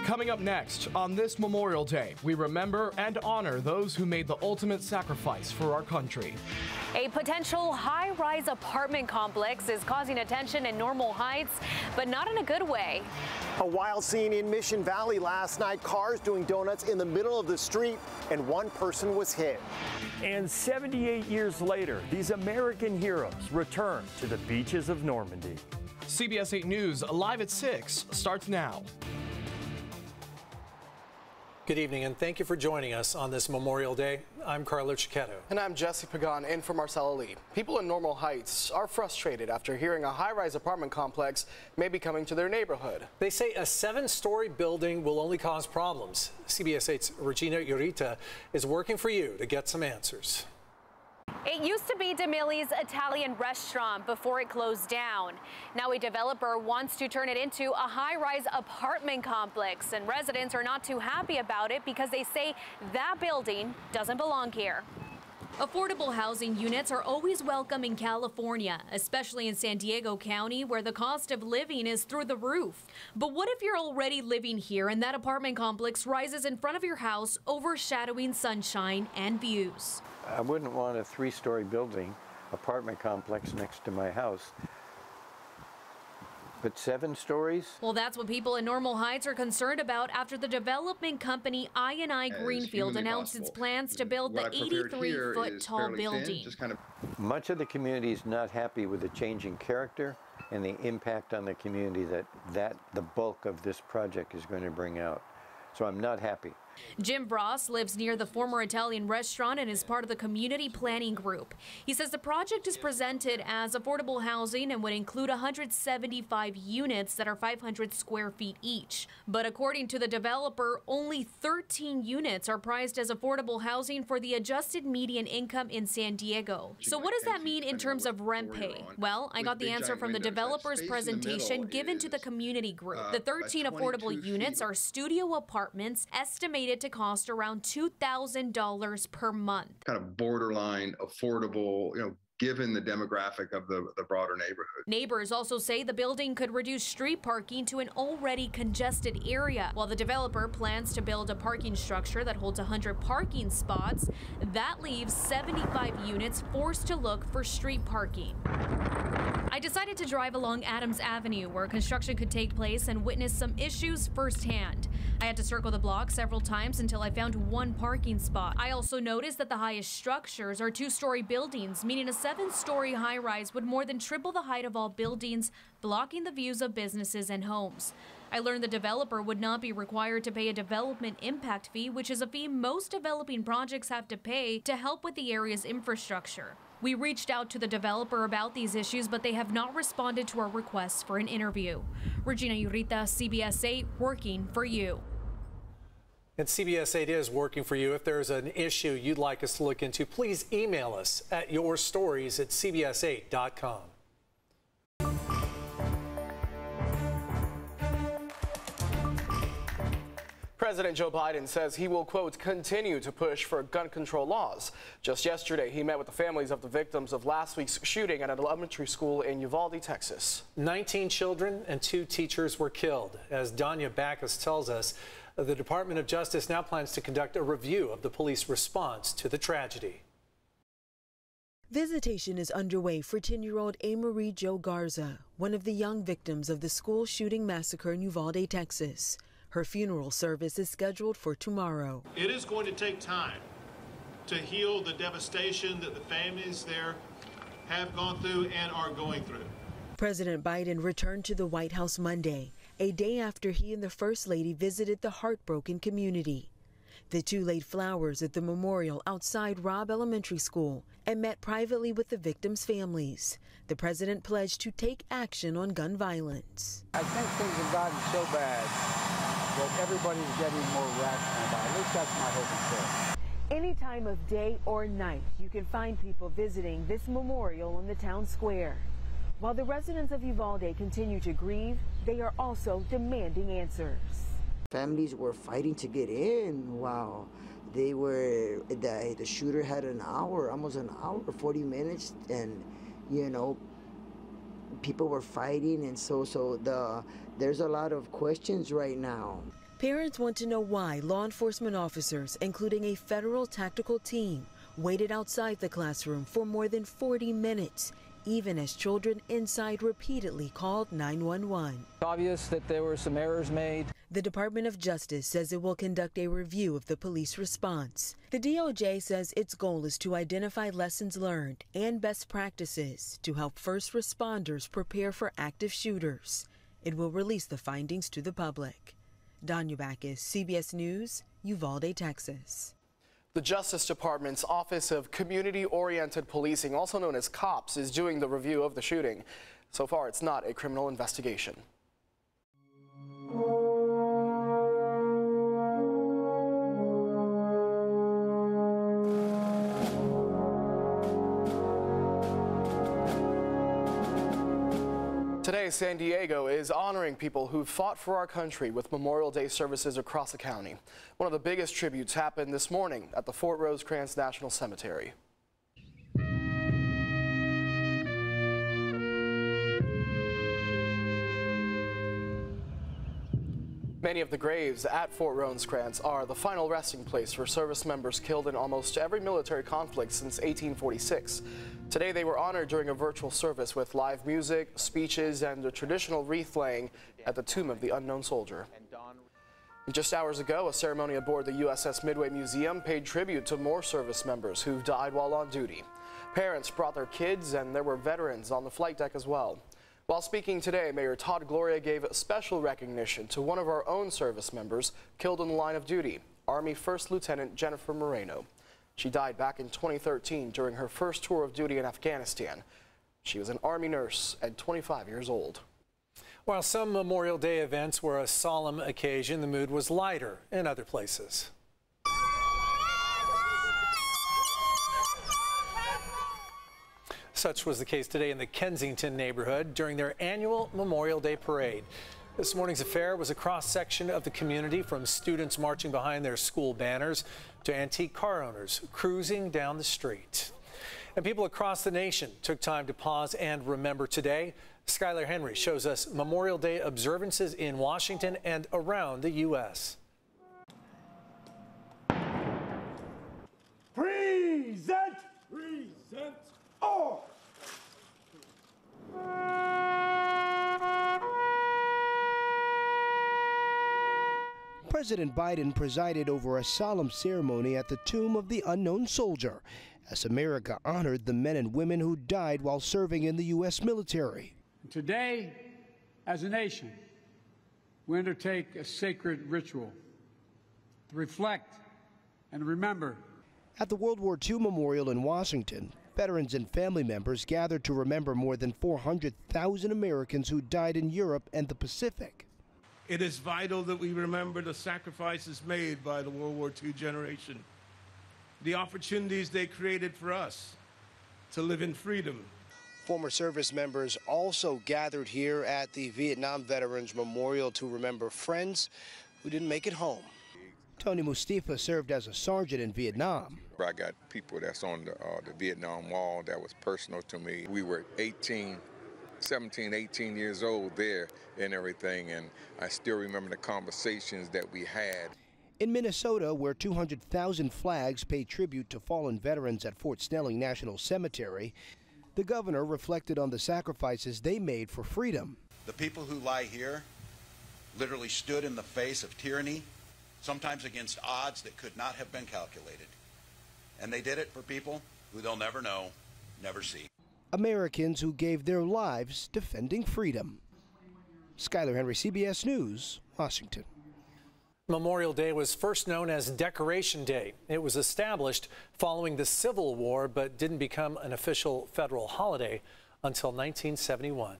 Coming up next, on this Memorial Day, we remember and honor those who made the ultimate sacrifice for our country. A potential high-rise apartment complex is causing attention in Normal Heights, but not in a good way. A wild scene in Mission Valley last night, cars doing donuts in the middle of the street, and one person was hit. And 78 years later, these American heroes return to the beaches of Normandy. CBS 8 News, live at 6, starts now. Good evening, and thank you for joining us on this Memorial Day. I'm Carlo Cicchetto. And I'm Jesse Pagan, in for Marcella Lee. People in Normal Heights are frustrated after hearing a high-rise apartment complex may be coming to their neighborhood. They say a 7-story building will only cause problems. CBS 8's Regina Urita is working for you to get some answers. It used to be DeMilli's Italian restaurant before it closed down. Now a developer wants to turn it into a high-rise apartment complex, and residents are not too happy about it because they say that building doesn't belong here. Affordable housing units are always welcome in California, especially in San Diego County, where the cost of living is through the roof. But what if you're already living here and that apartment complex rises in front of your house, overshadowing sunshine and views? I wouldn't want a 3-story building, apartment complex next to my house. But 7 stories? Well, that's what people in Normal Heights are concerned about after the development company I&I Greenfield announced its plans to build the 83-foot tall building. Much of the community is not happy with the changing character and the impact on the community that the bulk of this project is going to bring out. So I'm not happy. Jim Ross lives near the former Italian restaurant and is part of the community planning group. He says the project is presented as affordable housing and would include 175 units that are 500 square feet each. But according to the developer, only 13 units are priced as affordable housing for the adjusted median income in San Diego. So what does that mean in terms of rent pay? Well, I got the answer from the developer's presentation given to the community group. The 13 affordable units are studio apartments estimated to cost around $2,000 per month. Kind of borderline affordable, given the demographic of the broader neighborhood. Neighbors also say the building could reduce street parking to an already congested area. While the developer plans to build a parking structure that holds 100 parking spots, that leaves 75 units forced to look for street parking. I decided to drive along Adams Avenue, where construction could take place, and witness some issues firsthand. I had to circle the block several times until I found one parking spot. I also noticed that the highest structures are 2-story buildings, meaning a 7-story high-rise would more than triple the height of all buildings, blocking the views of businesses and homes. I learned the developer would not be required to pay a development impact fee, which is a fee most developing projects have to pay to help with the area's infrastructure. We reached out to the developer about these issues, but they have not responded to our requests for an interview. Regina Urita, CBS 8, working for you. And CBS 8 is working for you. If there's an issue you'd like us to look into, please email us at yourstories@cbs8.com. President Joe Biden says he will, quote, continue to push for gun control laws. Just yesterday, he met with the families of the victims of last week's shooting at an elementary school in Uvalde, Texas. 19 children and 2 teachers were killed. As Danya Backus tells us, the Department of Justice now plans to conduct a review of the police response to the tragedy. Visitation is underway for 10-year-old Amarie Jo Garza, one of the young victims of the school shooting massacre in Uvalde, Texas. Her funeral service is scheduled for tomorrow. It is going to take time to heal the devastation that the families there have gone through and are going through. President Biden returned to the White House Monday, a day after he and the First Lady visited the heartbroken community. The two laid flowers at the memorial outside Robb Elementary School and met privately with the victims' families. The president pledged to take action on gun violence. I think things have gotten so bad that everybody's getting more rational about it. At least that's my hope and prayer. Any time of day or night, you can find people visiting this memorial in the town square. While the residents of Uvalde continue to grieve, they are also demanding answers. Families were fighting to get in. Wow. They were, the shooter had an hour, almost an hour, 40 minutes, and, people were fighting, and so there's a lot of questions right now. Parents want to know why law enforcement officers, including a federal tactical team, waited outside the classroom for more than 40 minutes, even as children inside repeatedly called 911. It's obvious that there were some errors made. The Department of Justice says it will conduct a review of the police response. The DOJ says its goal is to identify lessons learned and best practices to help first responders prepare for active shooters. It will release the findings to the public. Danya Backus, CBS News, Uvalde, Texas. The Justice Department's Office of Community-Oriented Policing, also known as COPS, is doing the review of the shooting. So far, it's not a criminal investigation. Today, San Diego is honoring people who fought for our country with Memorial Day services across the county. One of the biggest tributes happened this morning at the Fort Rosecrans National Cemetery. Many of the graves at Fort Rosecrans are the final resting place for service members killed in almost every military conflict since 1846. Today they were honored during a virtual service with live music, speeches, and a traditional wreath laying at the Tomb of the Unknown Soldier. Just hours ago, a ceremony aboard the USS Midway Museum paid tribute to more service members who've died while on duty. Parents brought their kids, and there were veterans on the flight deck as well. While speaking today, Mayor Todd Gloria gave special recognition to one of our own service members killed in the line of duty, Army First Lieutenant Jennifer Moreno. She died back in 2013 during her first tour of duty in Afghanistan. She was an Army nurse at 25 years old. While some Memorial Day events were a solemn occasion, the mood was lighter in other places. Such was the case today in the Kensington neighborhood during their annual Memorial Day parade. This morning's affair was a cross-section of the community, from students marching behind their school banners to antique car owners cruising down the street. And people across the nation took time to pause and remember today. Skylar Henry shows us Memorial Day observances in Washington and around the U.S. Present! Present all! President Biden presided over a solemn ceremony at the Tomb of the Unknown Soldier as America honored the men and women who died while serving in the U.S. military. Today, as a nation, we undertake a sacred ritual to reflect and remember. At the World War II Memorial in Washington, veterans and family members gathered to remember more than 400,000 Americans who died in Europe and the Pacific. It is vital that we remember the sacrifices made by the World War II generation, the opportunities they created for us to live in freedom. Former service members also gathered here at the Vietnam Veterans Memorial to remember friends who didn't make it home. Tony Mustafa served as a sergeant in Vietnam. I got people that's on the Vietnam Wall that was personal to me. We were 17, 18 years old there and everything, and I still remember the conversations that we had. In Minnesota, where 200,000 flags pay tribute to fallen veterans at Fort Snelling National Cemetery, the governor reflected on the sacrifices they made for freedom. The people who lie here literally stood in the face of tyranny, sometimes against odds that could not have been calculated. And they did it for people who they'll never know, never see. Americans who gave their lives defending freedom. Skylar Henry, CBS News, Washington. Memorial Day was first known as Decoration Day. It was established following the Civil War, but didn't become an official federal holiday until 1971.